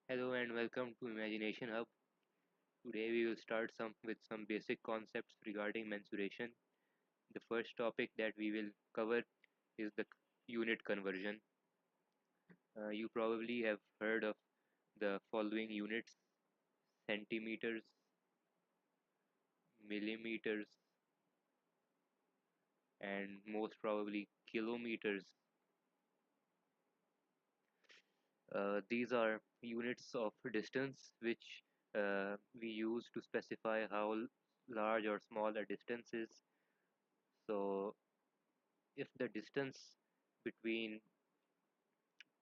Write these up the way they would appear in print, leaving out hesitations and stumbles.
Hello and welcome to Imagination Hub. Today we will start with some basic concepts regarding mensuration. The first topic that we will cover is the unit conversion. You probably have heard of the following units: centimeters, millimeters, and most probably kilometers. These are units of distance which we use to specify how large or small a distance is. So if the distance between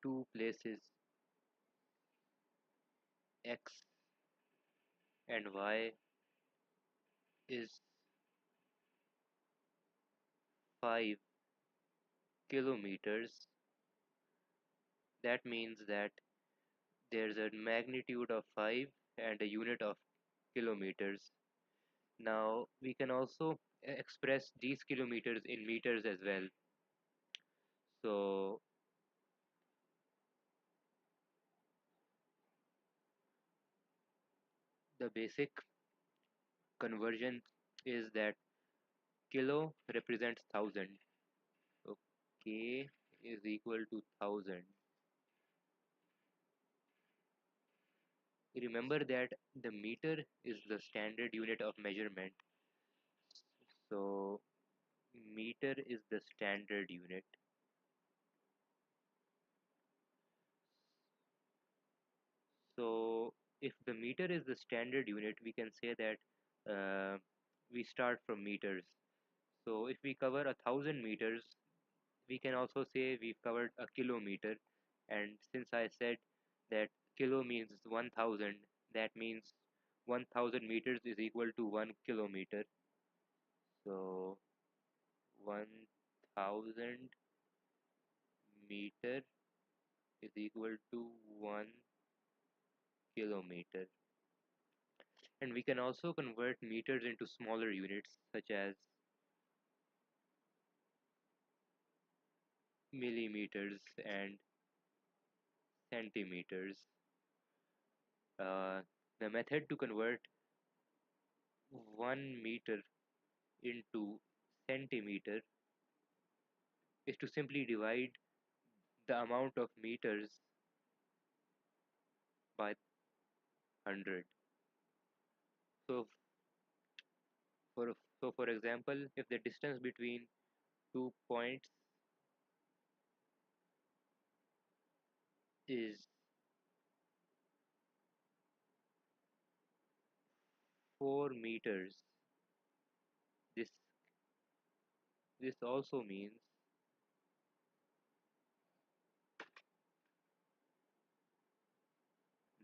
two places x and y is 5 kilometers, that means that there's a magnitude of 5 and a unit of kilometers. Now we can also express these kilometers in meters as well. So the basic conversion is that kilo represents 1000. So k is equal to 1000. Remember that the meter is the standard unit of measurement. So meter is the standard unit. So if the meter is the standard unit, we can say that we start from meters. So if we cover 1000 meters, we can also say we've covered a kilometer. And since I said that kilo means 1000, that means 1000 meters is equal to 1 kilometer. So 1000 meter is equal to 1 kilometer. And we can also convert meters into smaller units such as millimeters and centimeters. The method to convert 1 meter into centimeter is to simply divide the amount of meters by 100. So for example, if the distance between 2 points is 4 meters, this this also means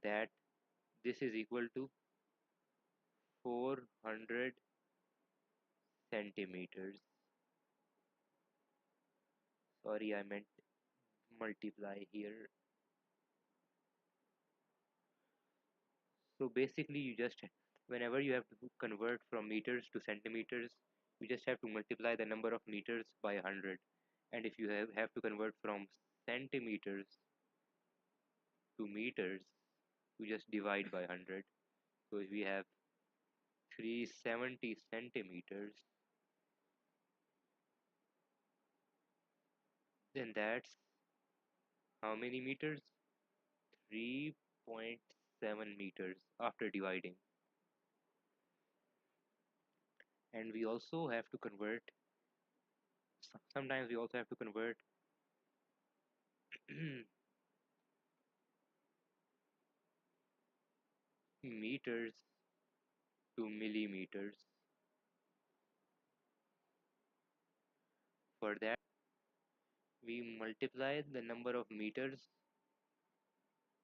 that this is equal to 400 centimeters. Sorry, I meant multiply here. So basically, whenever you have to convert from meters to centimeters, you just have to multiply the number of meters by 100. And if you have to convert from centimeters to meters, you just divide by 100. So if we have 370 centimeters, then that's how many meters? 3.7 meters after dividing. And we also have to convert, sometimes we also have to convert meters to millimeters. For that, we multiply the number of meters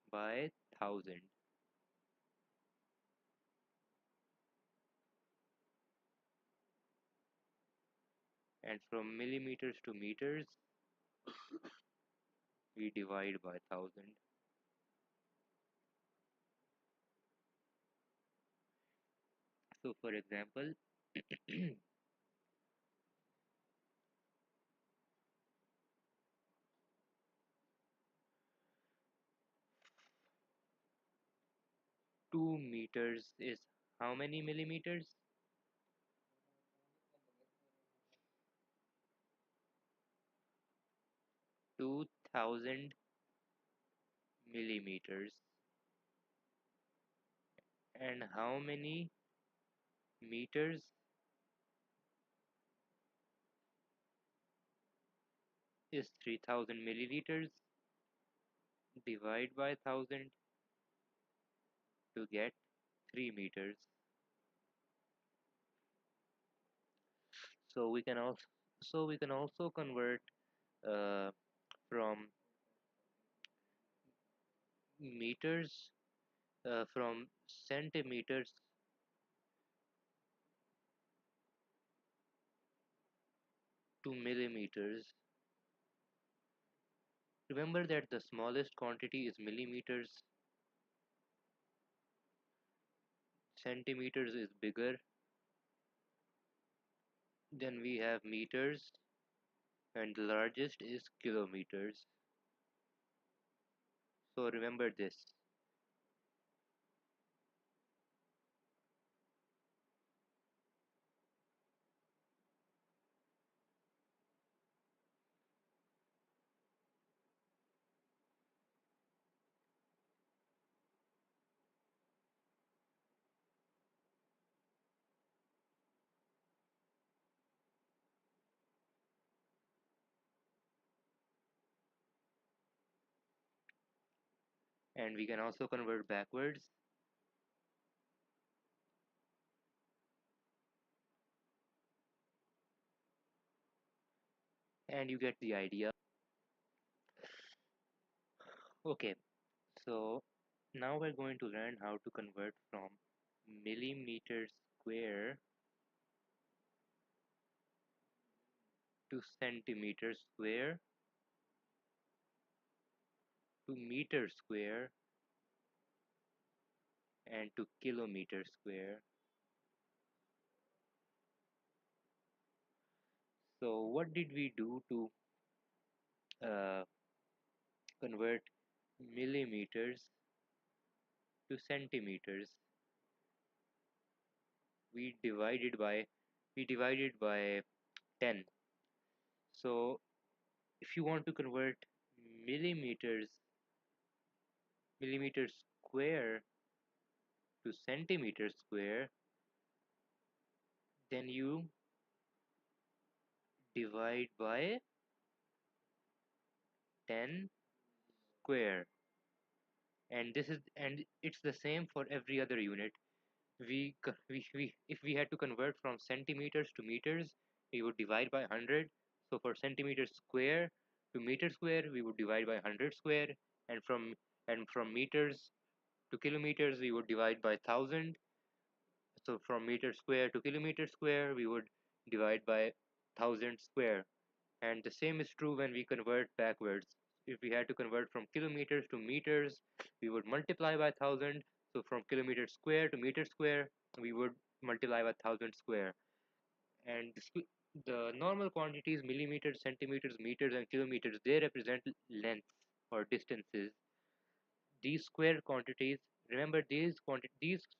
by 1000. And from millimeters to meters, we divide by 1000. So for example, 2 meters is how many millimeters? 2000 millimeters. And how many meters is 3000 milliliters? Divide by 1000 to get 3 meters. So we can also convert uh, from meters from centimeters to millimeters. Remember that the smallest quantity is millimeters, centimeters is bigger, then we have meters, and the largest is kilometers. So remember this. And we can also convert backwards, and you get the idea. Okay, so now we're going to learn how to convert from millimeter square to centimeter square to meter square and to kilometer square. So what did we do to uh, convert millimeters to centimeters? We divided by we divided by 10. So if you want to convert millimeters millimeter square to centimeter square, then you divide by 10 square. And it's the same for every other unit. We if we had to convert from centimeters to meters, we would divide by 100. So for centimeters square to meter square, we would divide by 100 square, and from meters to kilometers, we would divide by 1000. So from meter square to kilometer square, we would divide by 1000 square. And the same is true when we convert backwards. If we had to convert from kilometers to meters, we would multiply by 1000. So from kilometer square to meter square, we would multiply by 1000 square. And the normal quantities, millimeters, centimeters, meters, and kilometers, they represent lengths or distances. These square quantities, remember these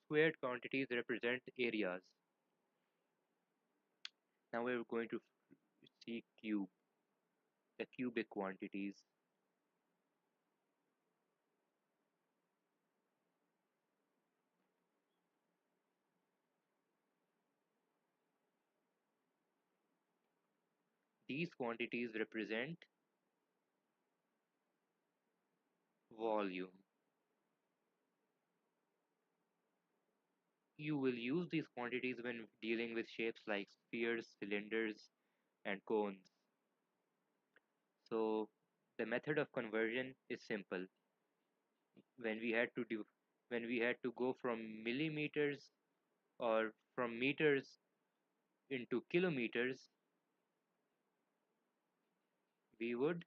squared quantities represent areas. Now we're going to see the cubic quantities. These quantities represent volume. You will use these quantities when dealing with shapes like spheres, cylinders, and cones. So the method of conversion is simple. When we had to do when we had to go from millimeters or from meters into kilometers, we would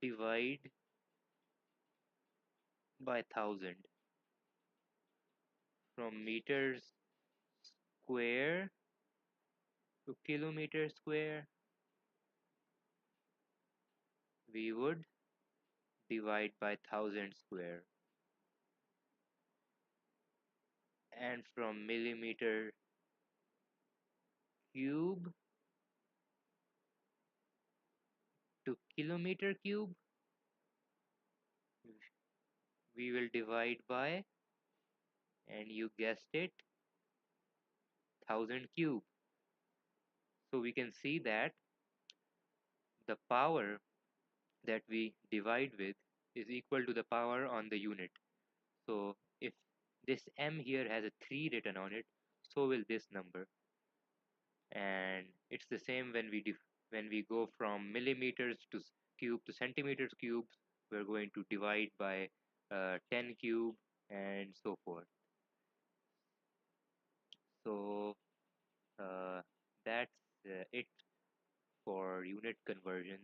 divide by 1000. From meters square to kilometer square, we would divide by 1000 square. and from millimeter cube to kilometer cube, we will divide by, and you guessed it, 1000 cube. So we can see that the power that we divide with is equal to the power on the unit. So if this m here has a 3 written on it, so will this number. And it's the same when when we go from millimeters to cube to centimeters cubes, we're going to divide by 10 cube and so forth. So uh, that's it for unit conversion.